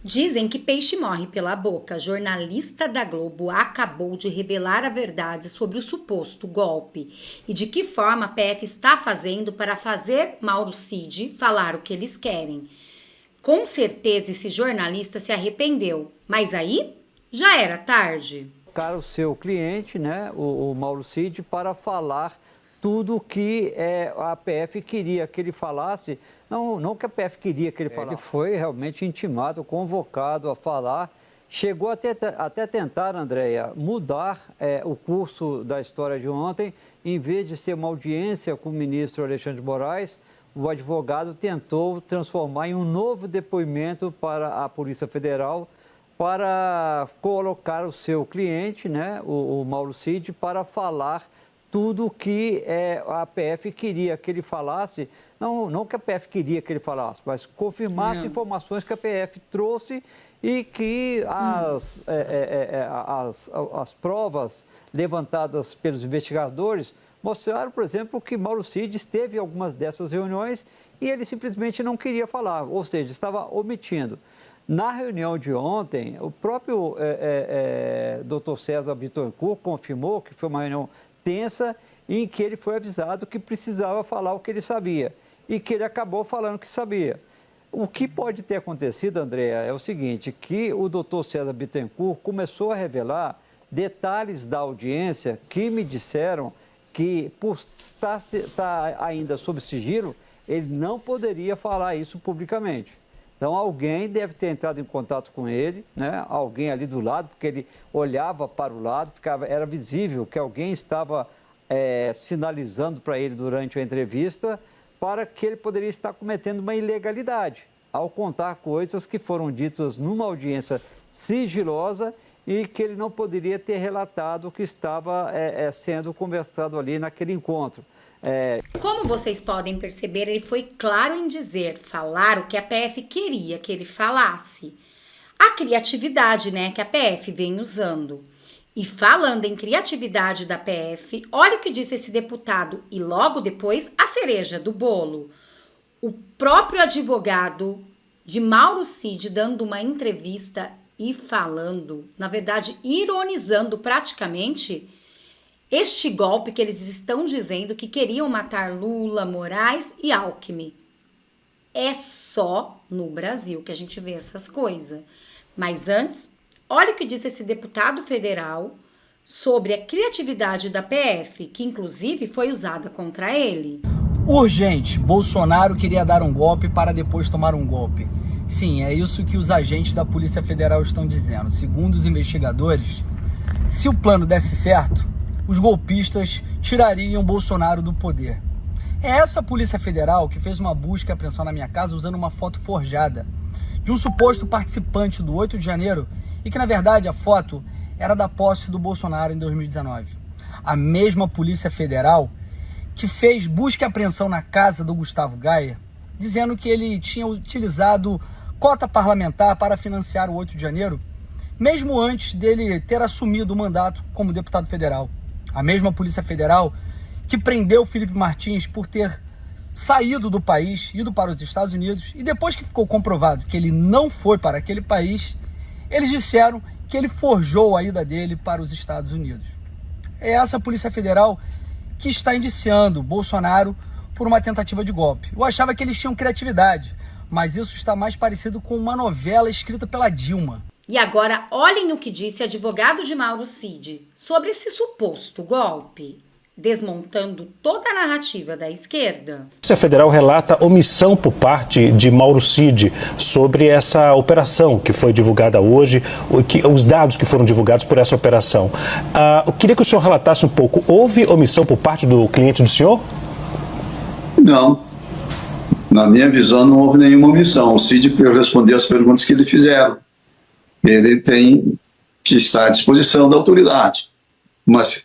Dizem que peixe morre pela boca. A jornalista da Globo acabou de revelar a verdade sobre o suposto golpe e de que forma a PF está fazendo para fazer Mauro Cid falar o que eles querem. Com certeza esse jornalista se arrependeu, mas aí já era tarde. Colocar o seu cliente, né, o Mauro Cid, para falar tudo o que a PF queria que ele falasse. Não que a PF queria que ele falasse. Ele foi realmente intimado, convocado a falar. Chegou até tentar, Andréia, mudar o curso da história de ontem. Em vez de ser uma audiência com o ministro Alexandre de Moraes, o advogado tentou transformar em um novo depoimento para a Polícia Federal, para colocar o seu cliente, né, o Mauro Cid, para falar tudo o que a PF queria que ele falasse. Não que a PF queria que ele falasse, mas confirmar as informações que a PF trouxe e que as provas levantadas pelos investigadores mostraram, por exemplo, que Mauro Cid esteve em algumas dessas reuniões e ele simplesmente não queria falar, ou seja, estava omitindo. Na reunião de ontem, o próprio Dr. César Bittencourt confirmou que foi uma reunião tensa em que ele foi avisado que precisava falar o que ele sabia e que ele acabou falando que sabia. O que pode ter acontecido, Andréa, é o seguinte, que o Dr. César Bittencourt começou a revelar detalhes da audiência que me disseram que, por estar ainda sob sigilo, ele não poderia falar isso publicamente. Então, alguém deve ter entrado em contato com ele, né? Alguém ali do lado, porque ele olhava para o lado, era visível que alguém estava sinalizando para ele durante a entrevista para que ele poderia estar cometendo uma ilegalidade, ao contar coisas que foram ditas numa audiência sigilosa e que ele não poderia ter relatado o que estava sendo conversado ali naquele encontro. Como vocês podem perceber, ele foi claro em falar o que a PF queria que ele falasse. A criatividade, né, que a PF vem usando. E falando em criatividade da PF, olha o que disse esse deputado e logo depois a cereja do bolo. O próprio advogado de Mauro Cid dando uma entrevista e falando, na verdade, ironizando praticamente este golpe que eles estão dizendo que queriam matar Lula, Moraes e Alckmin. É só no Brasil que a gente vê essas coisas. Mas antes, olha o que disse esse deputado federal sobre a criatividade da PF, que inclusive foi usada contra ele. Urgente, Bolsonaro queria dar um golpe para depois tomar um golpe. Sim, é isso que os agentes da Polícia Federal estão dizendo. Segundo os investigadores, se o plano desse certo, os golpistas tirariam Bolsonaro do poder. É essa Polícia Federal que fez uma busca e apreensão na minha casa usando uma foto forjada de um suposto participante do 8 de janeiro e que, na verdade, a foto era da posse do Bolsonaro em 2019. A mesma Polícia Federal que fez busca e apreensão na casa do Gustavo Gaia, dizendo que ele tinha utilizado cota parlamentar para financiar o 8 de janeiro, mesmo antes dele ter assumido o mandato como deputado federal. A mesma Polícia Federal que prendeu Felipe Martins por ter saído do país, ido para os Estados Unidos, e depois que ficou comprovado que ele não foi para aquele país, eles disseram que ele forjou a ida dele para os Estados Unidos. É essa Polícia Federal que está indiciando Bolsonaro por uma tentativa de golpe. Eu achava que eles tinham criatividade, mas isso está mais parecido com uma novela escrita pela Dilma. E agora, olhem o que disse advogado de Mauro Cid sobre esse suposto golpe, desmontando toda a narrativa da esquerda. A Polícia Federal relata omissão por parte de Mauro Cid sobre essa operação que foi divulgada hoje, os dados que foram divulgados por essa operação. Eu queria que o senhor relatasse um pouco, houve omissão por parte do cliente do senhor? Não. Na minha visão, não houve nenhuma omissão. O Cid respondeu as perguntas que lhe fizeram. Ele tem que estar à disposição da autoridade. Mas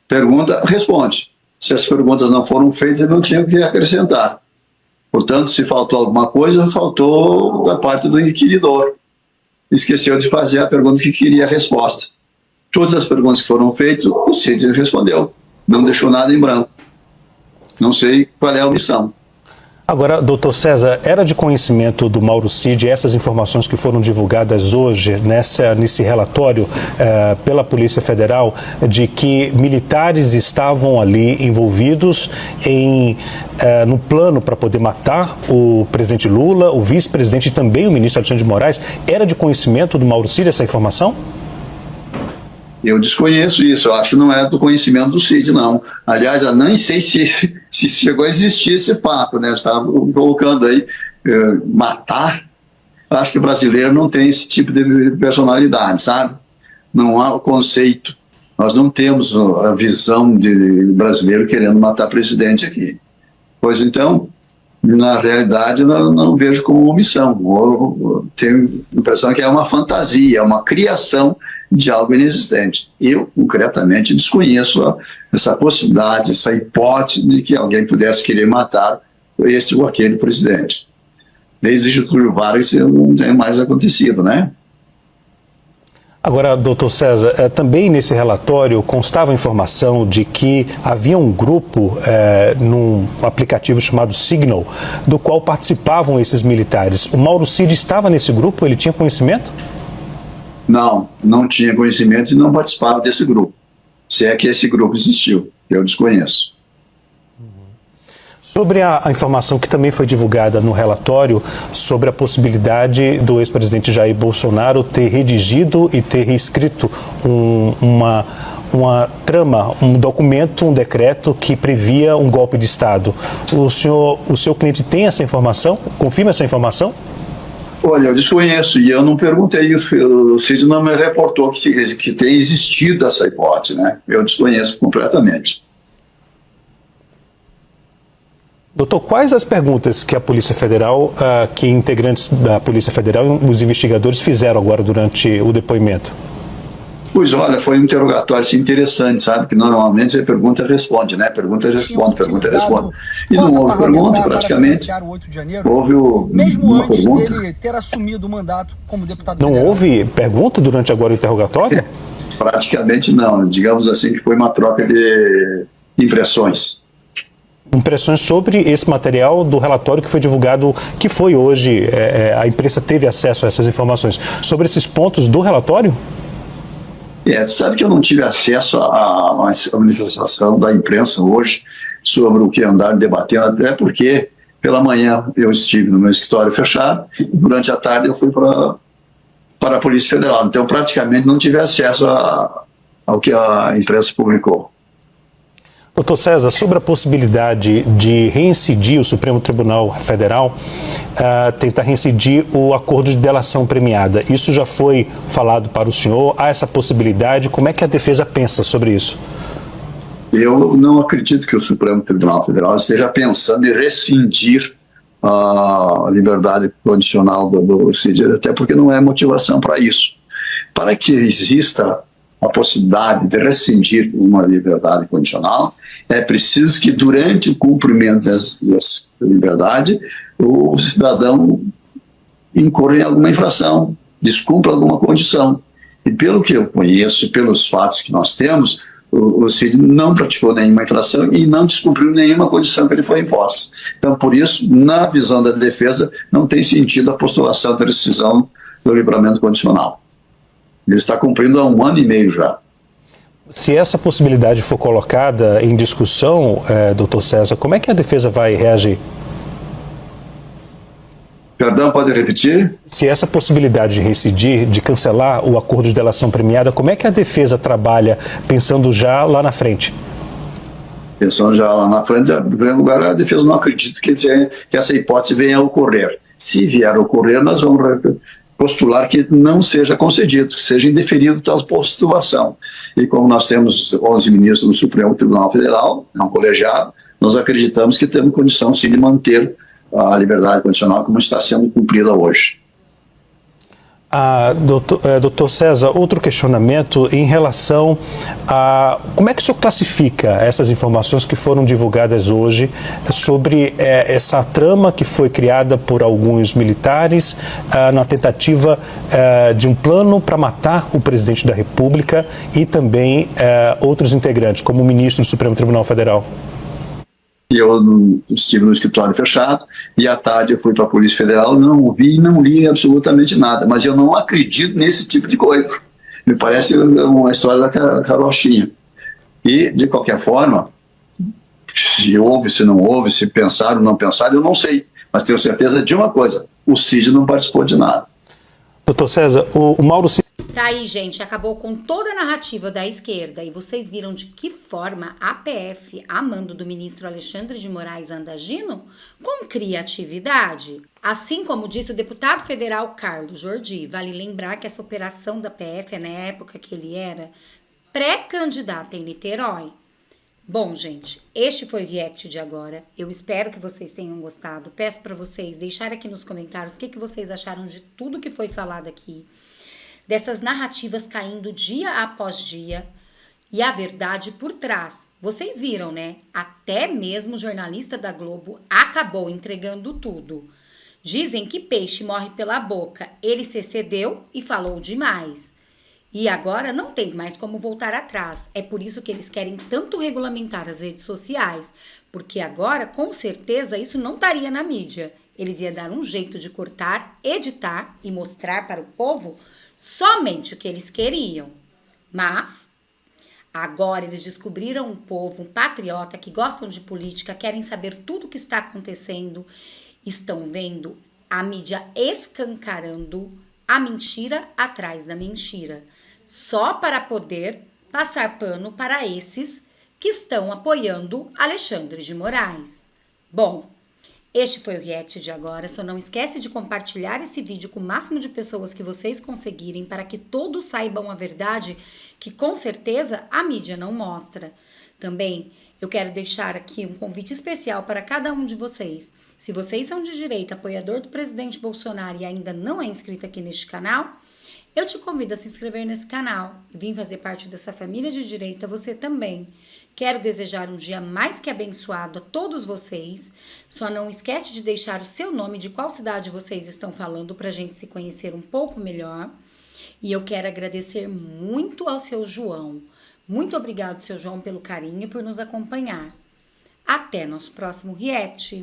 pergunta, responde. Se as perguntas não foram feitas, ele não tinha o que acrescentar. Portanto, se faltou alguma coisa, faltou da parte do inquiridor. Esqueceu de fazer a pergunta que queria a resposta. Todas as perguntas que foram feitas, o Cid respondeu. Não deixou nada em branco. Não sei qual é a omissão. Agora, doutor César, era de conhecimento do Mauro Cid essas informações que foram divulgadas hoje nesse relatório pela Polícia Federal, de que militares estavam ali envolvidos no plano para poder matar o presidente Lula, o vice-presidente e também o ministro Alexandre de Moraes? Era de conhecimento do Mauro Cid essa informação? Eu desconheço isso, eu acho que não é do conhecimento do Cid, não. Aliás, eu nem sei se chegou a existir esse fato, né? Estava colocando aí, matar. Acho que o brasileiro não tem esse tipo de personalidade, sabe? Não há o conceito. Nós não temos a visão de brasileiro querendo matar presidente aqui. Pois então, na realidade, eu não vejo como omissão. Eu tenho a impressão que é uma fantasia, é uma criação de algo inexistente. Eu, concretamente, desconheço essa possibilidade, essa hipótese de que alguém pudesse querer matar este ou aquele presidente. Desde Getúlio Vargas isso não tem mais acontecido, né? Agora, doutor César, também nesse relatório constava a informação de que havia um grupo num aplicativo chamado Signal, do qual participavam esses militares. O Mauro Cid estava nesse grupo? Ele tinha conhecimento? Não tinha conhecimento e não participava desse grupo. Se é que esse grupo existiu, eu desconheço. Sobre a informação que também foi divulgada no relatório sobre a possibilidade do ex-presidente Jair Bolsonaro ter redigido e ter reescrito uma trama, um documento, um decreto que previa um golpe de Estado. O seu cliente tem essa informação? Confirma essa informação? Olha, eu desconheço e eu não perguntei, o Cid não me reportou que tem existido essa hipótese, né? Eu desconheço completamente. Doutor, quais as perguntas que a Polícia Federal, que integrantes da Polícia Federal e os investigadores fizeram agora durante o depoimento? Pois olha, foi um interrogatório assim, interessante, sabe? Que normalmente você pergunta e responde, né? Pergunta e responde, pergunta e responde. E não houve pergunta, praticamente. Houve uma pergunta. Mesmo antes dele ter assumido o mandato como deputado federal. Não houve pergunta durante agora o interrogatório? Praticamente não. Digamos assim que foi uma troca de impressões. Impressões sobre esse material do relatório que foi divulgado, que foi hoje, a imprensa teve acesso a essas informações. Sobre esses pontos do relatório? Sabe que eu não tive acesso à manifestação da imprensa hoje sobre o que andaram debatendo, até porque pela manhã eu estive no meu escritório fechado e durante a tarde eu fui para a Polícia Federal. Então praticamente não tive acesso ao que a imprensa publicou. Doutor César, sobre a possibilidade de reincidir o Supremo Tribunal Federal, tentar reincidir o acordo de delação premiada, isso já foi falado para o senhor? Há essa possibilidade? Como é que a defesa pensa sobre isso? Eu não acredito que o Supremo Tribunal Federal esteja pensando em rescindir a liberdade condicional do Cid, até porque não é motivação para isso. Para que exista a possibilidade de rescindir uma liberdade condicional, é preciso que durante o cumprimento dessa liberdade o cidadão incorra em alguma infração, descumpra alguma condição. E pelo que eu conheço, pelos fatos que nós temos, o Cid não praticou nenhuma infração e não descumpriu nenhuma condição que lhe foi imposta. Então, por isso, na visão da defesa, não tem sentido a postulação da rescisão do livramento condicional. Ele está cumprindo há 1 ano e meio já. Se essa possibilidade for colocada em discussão, doutor César, como é que a defesa vai reagir? Perdão, pode repetir? Se essa possibilidade de reincidir, de cancelar o acordo de delação premiada, como é que a defesa trabalha pensando já lá na frente? Pensando já lá na frente, em primeiro lugar, a defesa não acredita que essa hipótese venha a ocorrer. Se vier a ocorrer, nós vamos postular que não seja concedido, que seja indeferido tal postulação. E como nós temos 11 ministros do Supremo Tribunal Federal, não colegiado, nós acreditamos que temos condição sim de manter a liberdade condicional como está sendo cumprida hoje. Doutor César, outro questionamento em relação a como é que o senhor classifica essas informações que foram divulgadas hoje sobre essa trama que foi criada por alguns militares na tentativa de um plano para matar o presidente da República e também outros integrantes, como o ministro do Supremo Tribunal Federal? E eu estive no escritório fechado, e à tarde eu fui para a Polícia Federal, não vi, não li absolutamente nada, mas eu não acredito nesse tipo de coisa. Me parece uma história da carochinha. E, de qualquer forma, se houve, se não houve, se pensaram ou não pensaram, eu não sei. Mas tenho certeza de uma coisa, o Cid não participou de nada. Doutor César, o Mauro Cid... Tá aí, gente, acabou com toda a narrativa da esquerda e vocês viram de que forma a PF, a mando do ministro Alexandre de Moraes, anda agindo? Com criatividade. Assim como disse o deputado federal Carlos Jordi, vale lembrar que essa operação da PF é na época que ele era pré-candidato em Niterói. Bom, gente, este foi o React de agora. Eu espero que vocês tenham gostado. Peço para vocês deixarem aqui nos comentários o que vocês acharam de tudo que foi falado aqui. Dessas narrativas caindo dia após dia e a verdade por trás. Vocês viram, né? Até mesmo o jornalista da Globo acabou entregando tudo. Dizem que peixe morre pela boca. Ele se excedeu e falou demais. E agora não tem mais como voltar atrás. É por isso que eles querem tanto regulamentar as redes sociais. Porque agora, com certeza, isso não estaria na mídia. Eles iam dar um jeito de cortar, editar e mostrar para o povo somente o que eles queriam. Mas agora eles descobriram um povo, um patriota que gostam de política, querem saber tudo o que está acontecendo. Estão vendo a mídia escancarando a mentira atrás da mentira, só para poder passar pano para esses que estão apoiando Alexandre de Moraes. Bom, este foi o React de agora. Só não esquece de compartilhar esse vídeo com o máximo de pessoas que vocês conseguirem para que todos saibam a verdade que com certeza a mídia não mostra. Também eu quero deixar aqui um convite especial para cada um de vocês. Se vocês são de direita, apoiador do presidente Bolsonaro e ainda não é inscrito aqui neste canal, eu te convido a se inscrever nesse canal e vir fazer parte dessa família de direita você também. Quero desejar um dia mais que abençoado a todos vocês. Só não esquece de deixar o seu nome, de qual cidade vocês estão falando, para a gente se conhecer um pouco melhor. E eu quero agradecer muito ao seu João. Muito obrigado, seu João, pelo carinho e por nos acompanhar. Até nosso próximo React.